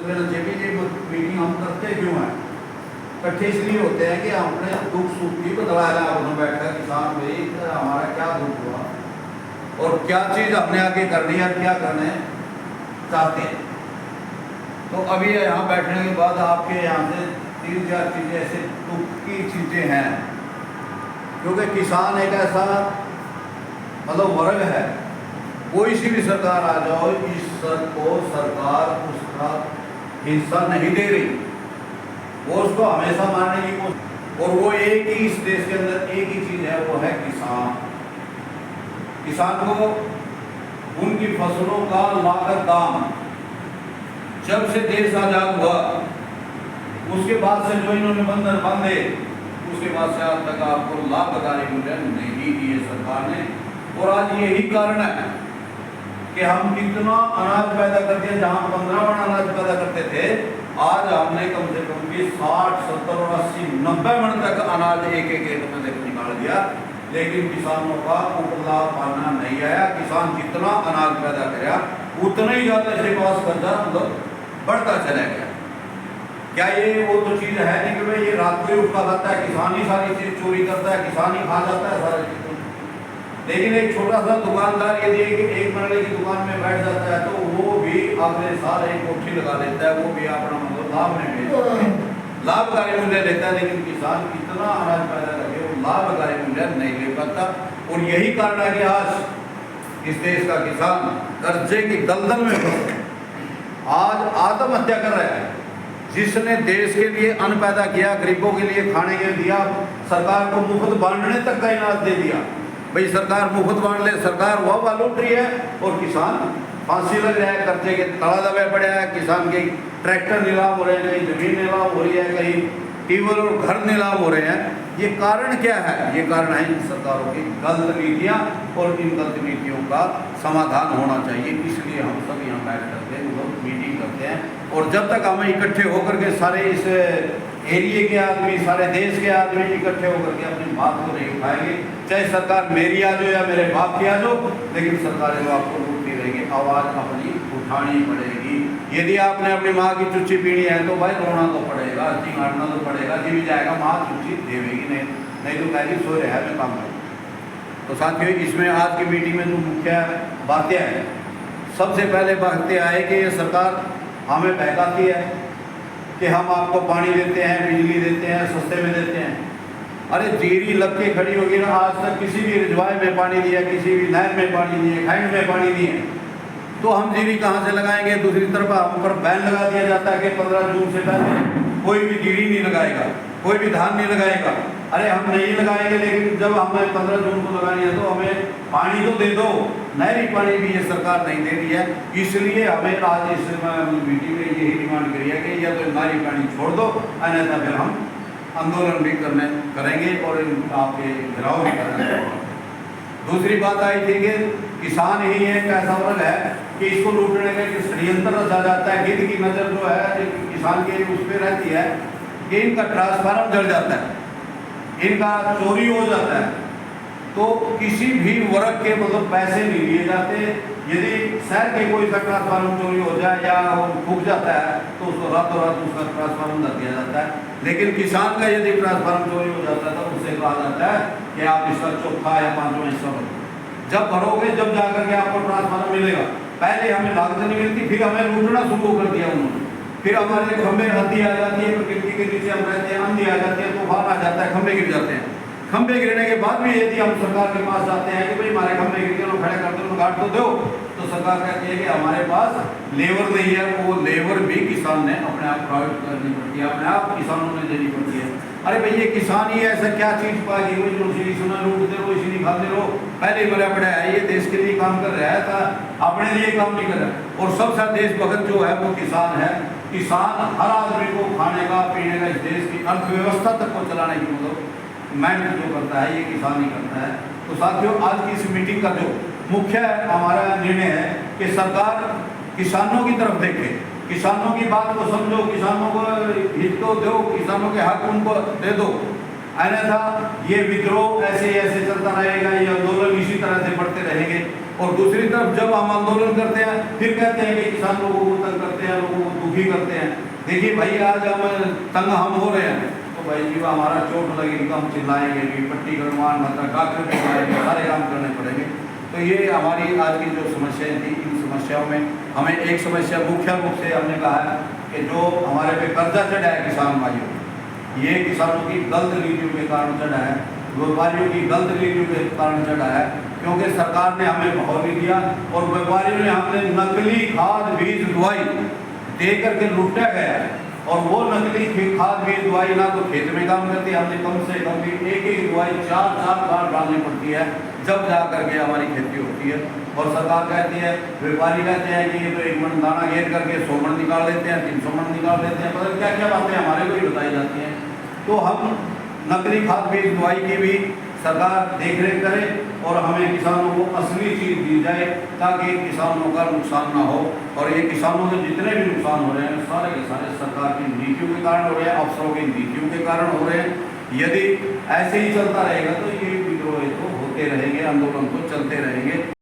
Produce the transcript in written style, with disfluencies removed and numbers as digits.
Meeting हम करते क्यों हैं? इकट्ठे इसलिए होते हैं कि हमने दुख सुख की बदलाया अपना बैठा किसान भाई हमारा क्या दुख हुआ और क्या चीज़ हमने आगे करनी है, क्या करने चाहते हैं। तो अभी यहाँ बैठने के बाद आपके यहाँ से 3-4 चीज़ें ऐसे दुख की चीज़ें हैं, क्योंकि किसान एक ऐसा मतलब वर्ग है, कोई सी भी सरकार आ जाओ इस को सरकार उसका हिस्सा नहीं दे रही, वो उसको हमेशा मारने की कोशिश। और वो एक ही इस देश के अंदर एक ही चीज है, वो है किसान। किसान को उनकी फसलों का लागत दाम जब से देश आजाद हुआ उसके बाद से जो इन्होंने बंधन बांधे उसके बाद से आज तक आपको लाभकारी मूल्य नहीं दिए सरकार ने। और आज यही कारण है कि हम कितना अनाज पैदा करते हैं, जहां 15 मन अनाज पैदा करते थे आज हमने कम से कम भी 60, 70 और 80, 90 मन तक अनाज एक खेत में से निकाल दिया, लेकिन किसानों का उपला पाना नहीं आया। किसान जितना अनाज पैदा कराया उतना ही ज्यादा इसके पास कर्जा मतलब बढ़ता चला गया। क्या ये वो तो चीज है नहीं कि भाई ये रात को ही उठा जाता है, किसान ही सारी चीज चोरी करता है, किसान ही खा जाता है सारी चीज। लेकिन एक छोटा सा दुकानदार यदि एक मरले की दुकान में बैठ जाता है तो वो भी अगले साल एक कोठी लगा देता है, वो भी अपना मतलब लाभ नहीं लेता, लाभकारी मूल्य लेता है। लेकिन किसान कितना अनाज पैदा करके वो लाभकारी मूल्य नहीं ले पाता। और यही कारण है कि आज इस देश का किसान कर्जे की दलदल में फंसे आज आत्महत्या कर रहा है। जिसने देश के लिए अन्न पैदा किया, गरीबों के लिए खाने के दिया, सरकार को मुफ्त बांटने तक का इनाम दे दिया, भाई सरकार मुफ्त बांट ले, सरकार वह लूट रही है और किसान फांसी लग रहा है, कर्जे के तला दबे पड़े हैं, किसान के ट्रैक्टर नीलाम हो रहे हैं, कहीं जमीन नीलाम हो रही है, कहीं ट्यूबवेल और घर नीलाम हो रहे हैं। ये कारण क्या है? ये कारण है इन सरकारों की गलत नीतियाँ, और इन गलत नीतियों का समाधान होना चाहिए। इसलिए हम सब यहाँ बैठ करके लोग मीटिंग करते हैं, और जब तक हम इकट्ठे होकर के सारे इस एरिए के आदमी, सारे देश के आदमी इकट्ठे होकर के अपनी बात को नहीं उठाएंगे, चाहे सरकार मेरी आ जाओ या मेरे बाप की आ जाओ, लेकिन सरकारें वो आपको लूटती रहेगी। आवाज़ अपनी उठानी पड़ेगी। यदि आपने अपनी माँ की चुच्ची पीनी है तो भाई रोना तो पड़ेगा, चिंगाड़ना तो पड़ेगा, जी भी जाएगा, माँ चुच्ची देवेगी नहीं तो कहेगी सो रहा है मैं काम करूँ। तो साथियों, इसमें आज की मीटिंग में जो मुख्य बातें हैं, सबसे पहले बातें आए कि ये सरकार हमें बहकाती है कि हम आपको पानी देते हैं, बिजली देते हैं, सस्ते में देते हैं। अरे जीरी लग के खड़ी होगी ना, आज तक किसी भी रिजवाए में पानी दिया, किसी भी नहर में पानी दिए, खैंड में पानी दिए, तो हम जीरी कहाँ से लगाएंगे? दूसरी तरफ हम पर बैन लगा दिया जाता है कि 15 जून से पहले कोई भी जीरी नहीं लगाएगा, कोई भी धान नहीं लगाएगा। अरे हम नहीं लगाएंगे, लेकिन जब हमें 15 जून को लगानी है तो हमें पानी तो दे दो। नहरी पानी भी ये सरकार नहीं दे रही है, इसलिए हमें आज इस मीटिंग में यही डिमांड करी है कि या तो नहरी पानी छोड़ दो, अन्यथा फिर हम आंदोलन भी करेंगे और आपके घिराव भी करेंगे। दूसरी बात आई थी कि किसान ही एक ऐसा वर्ग है कि इसको लूटने का एक षड्यंत्र रचा जाता है। गिद्ध की नज़र जो है किसान के उस पर रहती है कि इनका ट्रांसफार्मर जल जाता है, इनका चोरी हो जाता है, तो किसी भी वर्ग के मतलब पैसे नहीं लिए जाते। यदि शहर के कोई सा ट्रांसफार्मर चोरी हो जाए या फूक जाता है तो उसको रातों रात उसका ट्रांसफार्मर धर दिया जाता है। लेकिन किसान का यदि ट्रांसफार्मर चोरी हो जाता है तो उससे कहा जाता है कि आप इसका चौथा या 5वां हिस्सा भरो। जब भरोगे जब जाकर के आपको ट्रांसफार्मर मिलेगा। पहले हमें लागत नहीं मिलती, फिर हमें लूटना शुरू कर दिया उन्होंने। फिर हमारे खंभे आंधी आ जाती है, प्रकृति के नीचे हम रहते हैं, आंधी आ जाती है, तूफान आ जाता है, खंभे गिर जाते हैं। खंभे गिरने के बाद भी यदि हम सरकार के पास जाते हैं कि भाई हमारे खंभे गिर गए, खड़े कर दो, गाड़ तो दो, तो सरकार कहती है कि हमारे पास लेबर नहीं है। वो लेबर भी किसान ने अपने आप प्रोवाइड करनी पड़ती है, अपने आप किसानों ने देनी पड़ती है। अरे भैया किसान ही ऐसा क्या चीज पाएगी, वो जो इसी सुना लूटते रहो, इसी खाते रहो, पहले ही बड़ा पड़ा है, ये देश के लिए काम कर रहा है, था अपने लिए काम नहीं कर रहा। और सबसे देशभक्त जो है वो किसान है। किसान हर आदमी को खाने का, पीने का, इस देश की अर्थव्यवस्था तक को चलाने की मतलब मेहनत जो करता है ये किसान ही करता है। तो साथियों, आज की इस मीटिंग का जो मुख्य हमारा निर्णय है कि सरकार किसानों की तरफ देखे, किसानों की बात को समझो, किसानों को हित को दो, किसानों के हक उनको दे दो, अन्यथा ये विद्रोह ऐसे ऐसे चलता रहेगा, ये आंदोलन इसी तरह से बढ़ते रहेंगे। और दूसरी तरफ जब हम आंदोलन करते हैं फिर कहते हैं कि किसान लोगों को तंग करते हैं, लोगों को दुखी करते हैं। देखिए भाई, आज हम तंग हो रहे हैं तो भाई जी हमारा चोट लगेगी तो हम चिल्लाएंगे भी, पट्टी कटवान मतलब डॉक्टर भी बुलाएंगे, सारे काम करने पड़ेंगे। तो ये हमारी आज की जो समस्याएं थी, इन समस्याओं में हमें एक समस्या मुख्य रूप से हमने कहा है कि जो हमारे पे कर्जा चढ़ा है किसान भाइयों, ये किसानों की गलत नीतियों के कारण चढ़ा है, व्यापारियों की गलत नीतियों के कारण चढ़ा है। क्योंकि सरकार ने हमें भाव नहीं दिया और व्यापारियों ने हमने नकली खाद बीज दवाई दे करके लूटा गया है। और वो नकली खाद बीज दवाई ना तो खेत में काम करती है, हमने कम से कम भी एक दवाई 4 बार डालनी पड़ती है जब जा करके हमारी खेती होती है। और सरकार कहती है, व्यापारी कहते हैं कि ये तो 1 मन दाना घेर करके 100 मन निकाल लेते हैं, 300 मन निकाल लेते हैं, पता क्या क्या बातें हमारे को ही बताई जाती हैं। तो हम नकली खाद बीज दवाई की भी सरकार देख रेख करे और हमें किसानों को असली चीज़ दी जाए ताकि किसानों का नुकसान ना हो। और ये किसानों के जितने भी नुकसान हो रहे हैं सारे के सारे सरकार की नीतियों के कारण हो रहे हैं, अफसरों की नीतियों के कारण हो रहे हैं। यदि ऐसे ही चलता रहेगा तो ये विद्रोह तो होते रहेंगे, आंदोलन तो चलते रहेंगे।